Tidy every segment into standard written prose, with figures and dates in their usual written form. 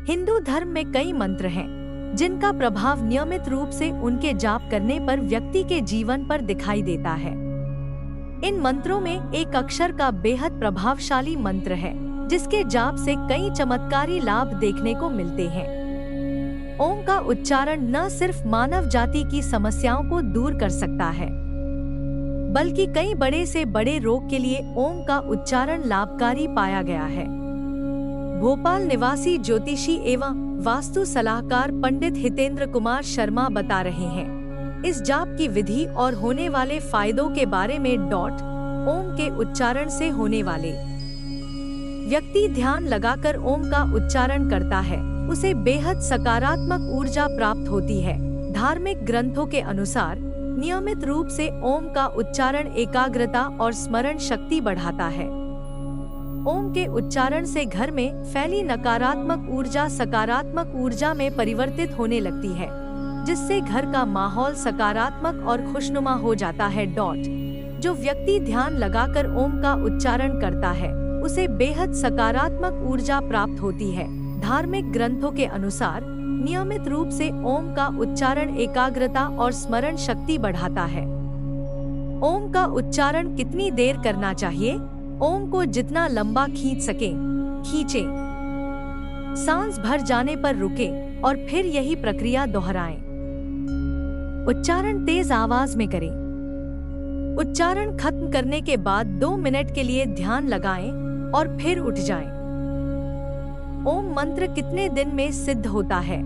हिंदू धर्म में कई मंत्र हैं, जिनका प्रभाव नियमित रूप से उनके जाप करने पर व्यक्ति के जीवन पर दिखाई देता है। इन मंत्रों में एक अक्षर का बेहद प्रभावशाली मंत्र है, जिसके जाप से कई चमत्कारी लाभ देखने को मिलते हैं। ओम का उच्चारण न सिर्फ मानव जाति की समस्याओं को दूर कर सकता है, बल्कि कई बड़े से बड़े रोग के लिए ओम का उच्चारण लाभकारी पाया गया है। भोपाल निवासी ज्योतिषी एवं वास्तु सलाहकार पंडित हितेंद्र कुमार शर्मा बता रहे हैं, इस जाप की विधि और होने वाले फायदों के बारे में। ओम के उच्चारण से होने वाले व्यक्ति ध्यान लगाकर ओम का उच्चारण करता है, उसे बेहद सकारात्मक ऊर्जा प्राप्त होती है। धार्मिक ग्रंथों के अनुसार नियमित रूप से ओम का उच्चारण एकाग्रता और स्मरण शक्ति बढ़ाता है। ओम के उच्चारण से घर में फैली नकारात्मक ऊर्जा सकारात्मक ऊर्जा में परिवर्तित होने लगती है, जिससे घर का माहौल सकारात्मक और खुशनुमा हो जाता है। जो व्यक्ति ध्यान लगाकर ओम का उच्चारण करता है, उसे बेहद सकारात्मक ऊर्जा प्राप्त होती है। धार्मिक ग्रंथों के अनुसार नियमित रूप से ओम का उच्चारण एकाग्रता और स्मरण शक्ति बढ़ाता है। ओम का उच्चारण कितनी देर करना चाहिए? ओम को जितना लंबा खींच सके खींचें। सांस भर जाने पर रुकें और फिर यही प्रक्रिया दोहराएं। उच्चारण तेज आवाज में करें। उच्चारण खत्म करने के बाद 2 मिनट के लिए ध्यान लगाएं और फिर उठ जाएं। ओम मंत्र कितने दिन में सिद्ध होता है?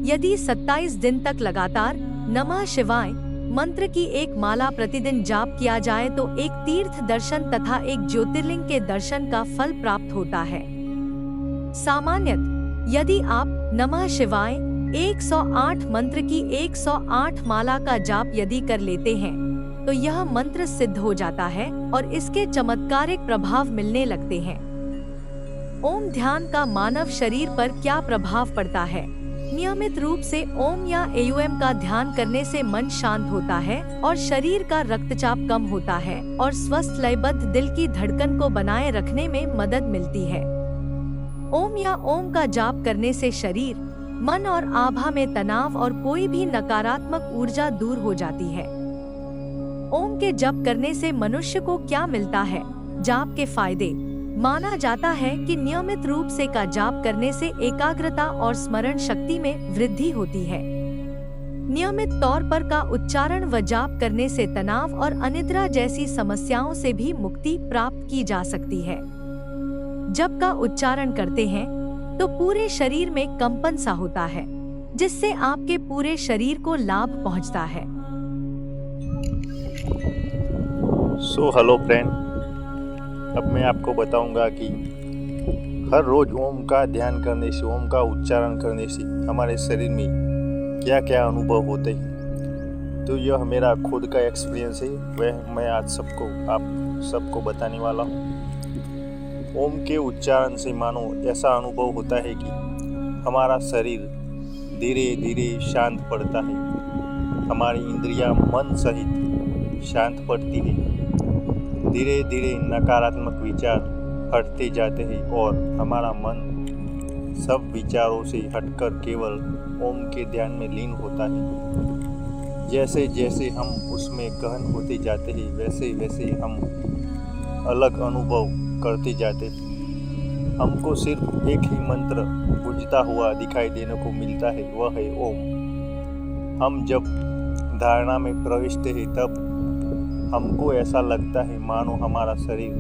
यदि 27 दिन तक लगातार नमः शिवाय मंत्र की एक माला प्रतिदिन जाप किया जाए तो एक तीर्थ दर्शन तथा एक ज्योतिर्लिंग के दर्शन का फल प्राप्त होता है। सामान्यतः यदि आप नमः शिवाय 108 मंत्र की 108 माला का जाप यदि कर लेते हैं तो यह मंत्र सिद्ध हो जाता है और इसके चमत्कारिक प्रभाव मिलने लगते हैं। ओम ध्यान का मानव शरीर पर क्या प्रभाव पड़ता है? नियमित रूप से ओम या एओएम का ध्यान करने से मन शांत होता है और शरीर का रक्तचाप कम होता है और स्वस्थ लयबद्ध दिल की धड़कन को बनाए रखने में मदद मिलती है। ओम या ओम का जाप करने से शरीर, मन और आभा में तनाव और कोई भी नकारात्मक ऊर्जा दूर हो जाती है। ओम के जप करने से मनुष्य को क्या मिलता है? जाप के फायदे। माना जाता है कि नियमित रूप से का जाप करने से एकाग्रता और स्मरण शक्ति में वृद्धि होती है। नियमित तौर पर का उच्चारण व जाप करने से तनाव और अनिद्रा जैसी समस्याओं से भी मुक्ति प्राप्त की जा सकती है। जब का उच्चारण करते हैं तो पूरे शरीर में कंपन सा होता है, जिससे आपके पूरे शरीर को लाभ पहुंचता है। हेलो फ्रेंड, अब मैं आपको बताऊंगा कि हर रोज ओम का ध्यान करने से, ओम का उच्चारण करने से हमारे शरीर में क्या क्या अनुभव होते हैं। तो यह मेरा खुद का एक्सपीरियंस है, वह मैं आज आप सबको बताने वाला हूँ। ओम के उच्चारण से मानो ऐसा अनुभव होता है कि हमारा शरीर धीरे धीरे शांत पड़ता है, हमारी इंद्रियां मन सहित शांत पड़ती है। धीरे धीरे नकारात्मक विचार हटते जाते हैं और हमारा मन सब विचारों से हटकर केवल ओम के ध्यान में लीन होता है। जैसे जैसे हम उसमें गहन होते जाते हैं, वैसे वैसे हम अलग अनुभव करते जाते हैं। हमको सिर्फ एक ही मंत्र गूंजता हुआ दिखाई देने को मिलता है, वह है ओम। हम जब धारणा में प्रविष्ट हैं तब हमको ऐसा लगता है मानो हमारा शरीर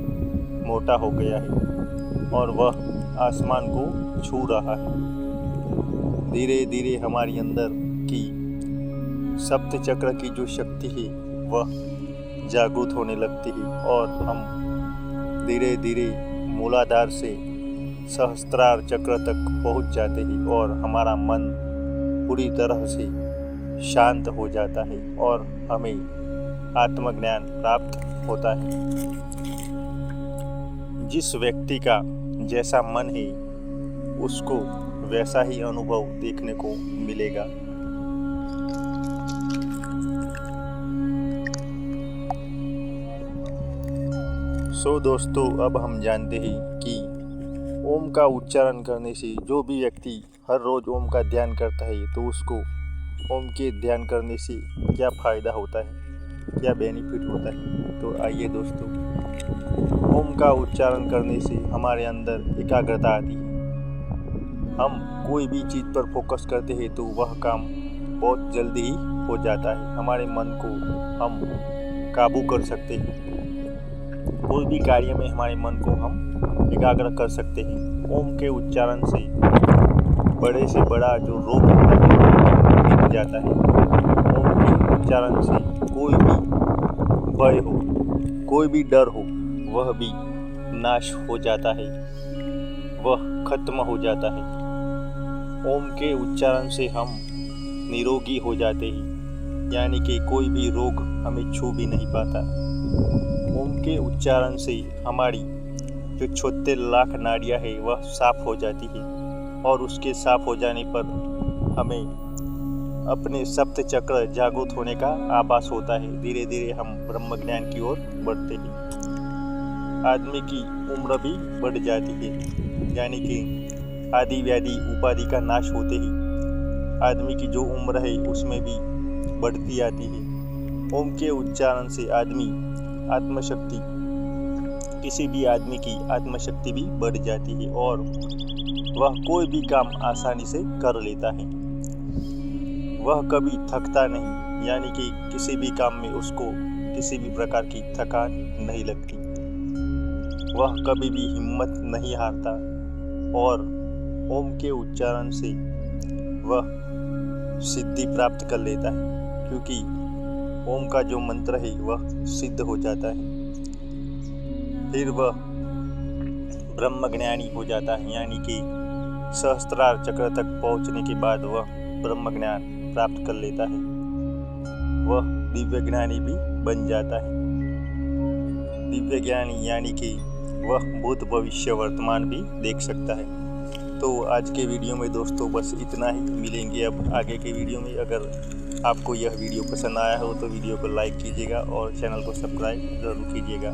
मोटा हो गया है और वह आसमान को छू रहा है। धीरे धीरे हमारी अंदर की सप्त चक्र की जो शक्ति है वह जागृत होने लगती है और हम धीरे धीरे मूलाधार से सहस्त्रार चक्र तक पहुंच जाते हैं और हमारा मन पूरी तरह से शांत हो जाता है और हमें आत्मज्ञान प्राप्त होता है। जिस व्यक्ति का जैसा मन है उसको वैसा ही अनुभव देखने को मिलेगा। दोस्तों, अब हम जानते हैं कि ओम का उच्चारण करने से जो भी व्यक्ति हर रोज़ ओम का ध्यान करता है तो उसको ओम के ध्यान करने से क्या फ़ायदा होता है, क्या बेनिफिट होता है। तो आइए दोस्तों, ओम का उच्चारण करने से हमारे अंदर एकाग्रता आती है। हम कोई भी चीज़ पर फोकस करते हैं तो वह काम बहुत जल्दी ही हो जाता है। हमारे मन को हम काबू कर सकते हैं। कोई भी कार्य में हमारे मन को हम एकाग्र कर सकते हैं। ओम के उच्चारण से बड़े से बड़ा जो रोग होता है वो मिट जाता है। ओम के उच्चारण से कोई भी भय हो, कोई भी डर हो, वह भी नाश हो जाता है, वह खत्म हो जाता है। ओम के उच्चारण से हम निरोगी हो जाते हैं, यानी कि कोई भी रोग हमें छू भी नहीं पाता। ओम के उच्चारण से हमारी जो 76 लाख नाड़ियाँ है वह साफ हो जाती है और उसके साफ हो जाने पर हमें अपने सप्त चक्र जागृत होने का आभास होता है। धीरे धीरे हम ब्रह्म ज्ञान की ओर बढ़ते हैं। आदमी की उम्र भी बढ़ जाती है, यानी कि आदि व्याधि उपाधि का नाश होते ही आदमी की जो उम्र है उसमें भी बढ़ती आती है। ओम के उच्चारण से आदमी आत्मशक्ति, किसी भी आदमी की आत्मशक्ति भी बढ़ जाती है और वह कोई भी काम आसानी से कर लेता है। वह कभी थकता नहीं, यानी कि किसी भी काम में उसको किसी भी प्रकार की थकान नहीं लगती। वह कभी भी हिम्मत नहीं हारता और ओम के उच्चारण से वह सिद्धि प्राप्त कर लेता है, क्योंकि ओम का जो मंत्र है वह सिद्ध हो जाता है। फिर वह ब्रह्मज्ञानी हो जाता है, यानी कि सहस्त्रार चक्र तक पहुंचने के बाद वह ब्रह्म ज्ञान प्राप्त कर लेता है। वह दिव्य ज्ञानी भी बन जाता है। दिव्य ज्ञानी यानी कि वह भूत भविष्य वर्तमान भी देख सकता है। तो आज के वीडियो में दोस्तों बस इतना ही। मिलेंगे अब आगे के वीडियो में। अगर आपको यह वीडियो पसंद आया हो तो वीडियो को लाइक कीजिएगा और चैनल को सब्सक्राइब ज़रूर कीजिएगा।